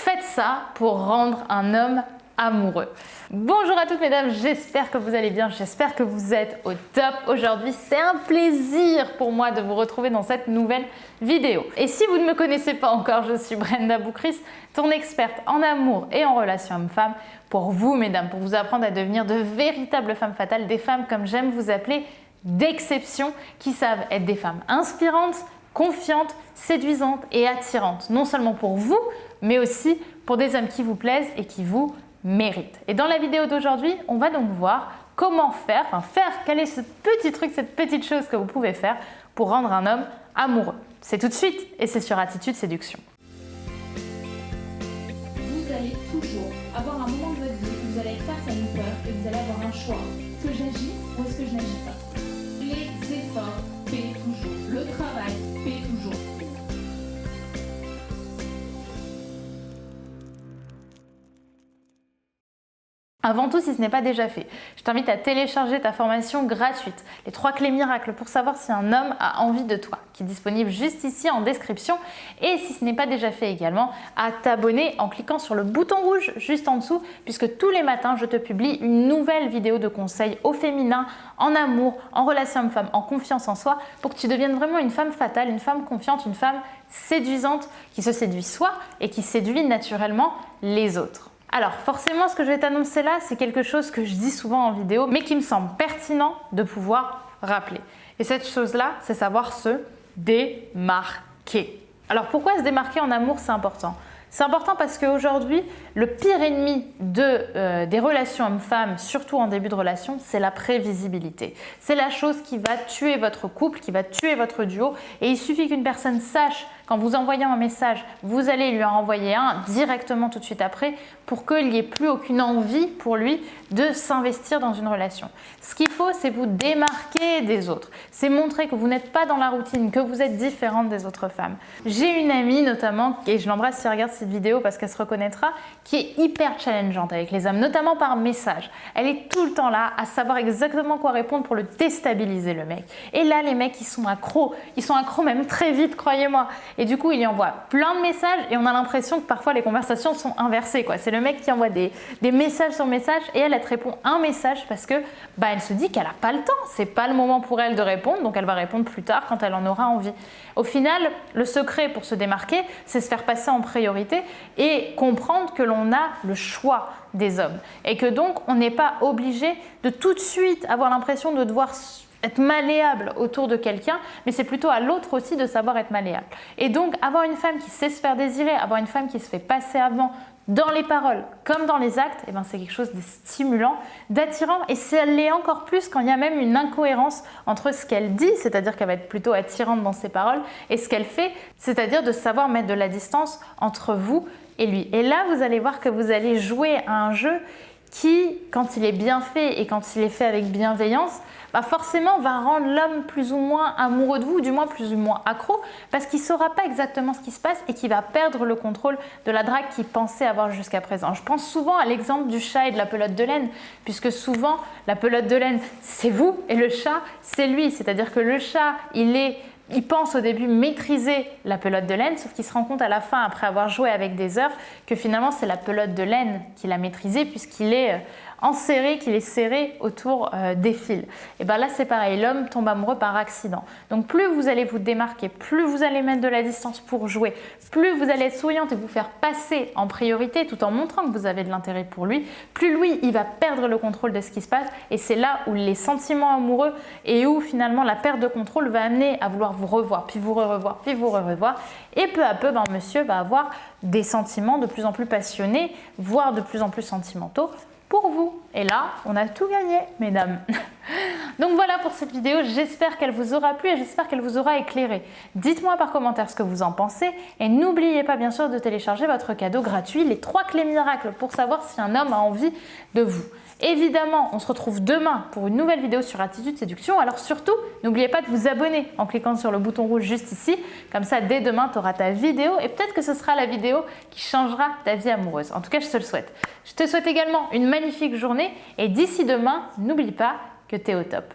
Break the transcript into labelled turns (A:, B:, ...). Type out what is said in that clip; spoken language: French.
A: Faites ça pour rendre un homme amoureux. Bonjour à toutes mesdames, j'espère que vous allez bien, j'espère que vous êtes au top. Aujourd'hui, c'est un plaisir pour moi de vous retrouver dans cette nouvelle vidéo. Et si vous ne me connaissez pas encore, je suis Brenda Boukris, ton experte en amour et en relations hommes-femmes. Pour vous mesdames, pour vous apprendre à devenir de véritables femmes fatales, des femmes comme j'aime vous appeler, d'exception, qui savent être des femmes inspirantes, confiantes, séduisantes et attirantes. Non seulement pour vous, mais aussi pour des hommes qui vous plaisent et qui vous mérite. Et dans la vidéo d'aujourd'hui, on va donc voir comment faire, quel est ce petit truc, cette petite chose que vous pouvez faire pour rendre un homme amoureux. C'est tout de suite et c'est sur Attitude Séduction.
B: Vous allez toujours avoir un moment de votre vie où vous allez être face à une peur et vous allez avoir un choix. Est-ce que j'agis ou est-ce que je n'agis pas? Les efforts paient toujours. Le travail paie toujours.
A: Avant tout, si ce n'est pas déjà fait, je t'invite à télécharger ta formation gratuite, les 3 clés miracles pour savoir si un homme a envie de toi, qui est disponible juste ici en description. Et si ce n'est pas déjà fait également, à t'abonner en cliquant sur le bouton rouge juste en dessous, puisque tous les matins, je te publie une nouvelle vidéo de conseils au féminin, en amour, en relation homme-femme, en confiance en soi, pour que tu deviennes vraiment une femme fatale, une femme confiante, une femme séduisante, qui se séduit soi et qui séduit naturellement les autres. Alors forcément, ce que je vais t'annoncer là, c'est quelque chose que je dis souvent en vidéo, mais qui me semble pertinent de pouvoir rappeler. Et cette chose-là, c'est savoir se démarquer. Alors pourquoi se démarquer en amour, c'est important? C'est important parce qu'aujourd'hui, le pire ennemi des relations hommes-femmes, surtout en début de relation, c'est la prévisibilité. C'est la chose qui va tuer votre couple, qui va tuer votre duo. Et il suffit qu'une personne sache, quand vous envoyez un message, vous allez lui en envoyer un directement tout de suite après pour qu'il n'y ait plus aucune envie pour lui de s'investir dans une relation. Ce qu'il faut, c'est vous démarquer des autres. C'est montrer que vous n'êtes pas dans la routine, que vous êtes différente des autres femmes. J'ai une amie notamment, et je l'embrasse si elle regarde cette vidéo parce qu'elle se reconnaîtra, qui est hyper challengeante avec les hommes, notamment par message. Elle est tout le temps là à savoir exactement quoi répondre pour le déstabiliser le mec. Et là, les mecs, ils sont accros même très vite, croyez-moi. Et du coup, il y envoie plein de messages et on a l'impression que parfois les conversations sont inversées, quoi. C'est le mec qui envoie des messages sur messages et elle te répond un message parce que elle se dit qu'elle n'a pas le temps. C'est pas le moment pour elle de répondre, donc elle va répondre plus tard quand elle en aura envie. Au final, le secret pour se démarquer, c'est se faire passer en priorité et comprendre que l'on a le choix des hommes et que donc on n'est pas obligé de tout de suite avoir l'impression de devoir être malléable autour de quelqu'un, mais c'est plutôt à l'autre aussi de savoir être malléable. Et donc, avoir une femme qui sait se faire désirer, avoir une femme qui se fait passer avant dans les paroles comme dans les actes, c'est quelque chose de stimulant, d'attirant, et ça l'est encore plus quand il y a même une incohérence entre ce qu'elle dit, c'est-à-dire qu'elle va être plutôt attirante dans ses paroles, et ce qu'elle fait, c'est-à-dire de savoir mettre de la distance entre vous et lui. Et là, vous allez voir que vous allez jouer à un jeu qui, quand il est bien fait et quand il est fait avec bienveillance, forcément va rendre l'homme plus ou moins amoureux de vous, ou du moins plus ou moins accro, parce qu'il ne saura pas exactement ce qui se passe et qu'il va perdre le contrôle de la drague qu'il pensait avoir jusqu'à présent. Je pense souvent à l'exemple du chat et de la pelote de laine, puisque souvent la pelote de laine c'est vous et le chat c'est lui, c'est-à-dire que le chat il pense au début maîtriser la pelote de laine, sauf qu'il se rend compte à la fin, après avoir joué avec des heures, que finalement c'est la pelote de laine qu'il a maîtrisée puisqu'il est enserré, qu'il est serré autour des fils. Et là c'est pareil, l'homme tombe amoureux par accident. Donc plus vous allez vous démarquer, plus vous allez mettre de la distance pour jouer, plus vous allez être souriante et vous faire passer en priorité tout en montrant que vous avez de l'intérêt pour lui, plus lui il va perdre le contrôle de ce qui se passe et c'est là où les sentiments amoureux et où finalement la perte de contrôle va amener à vouloir vous revoir, puis vous revoir, puis vous revoir et peu à peu monsieur va avoir des sentiments de plus en plus passionnés, voire de plus en plus sentimentaux pour vous. Et là, on a tout gagné, mesdames. Donc voilà pour cette vidéo, j'espère qu'elle vous aura plu et j'espère qu'elle vous aura éclairé. Dites-moi par commentaire ce que vous en pensez et n'oubliez pas bien sûr de télécharger votre cadeau gratuit, les 3 clés miracles pour savoir si un homme a envie de vous. Évidemment, on se retrouve demain pour une nouvelle vidéo sur Attitude Séduction. Alors surtout, n'oubliez pas de vous abonner en cliquant sur le bouton rouge juste ici. Comme ça, dès demain, tu auras ta vidéo et peut-être que ce sera la vidéo qui changera ta vie amoureuse. En tout cas, je te le souhaite. Je te souhaite également une magnifique journée et d'ici demain, n'oublie pas que tu es au top.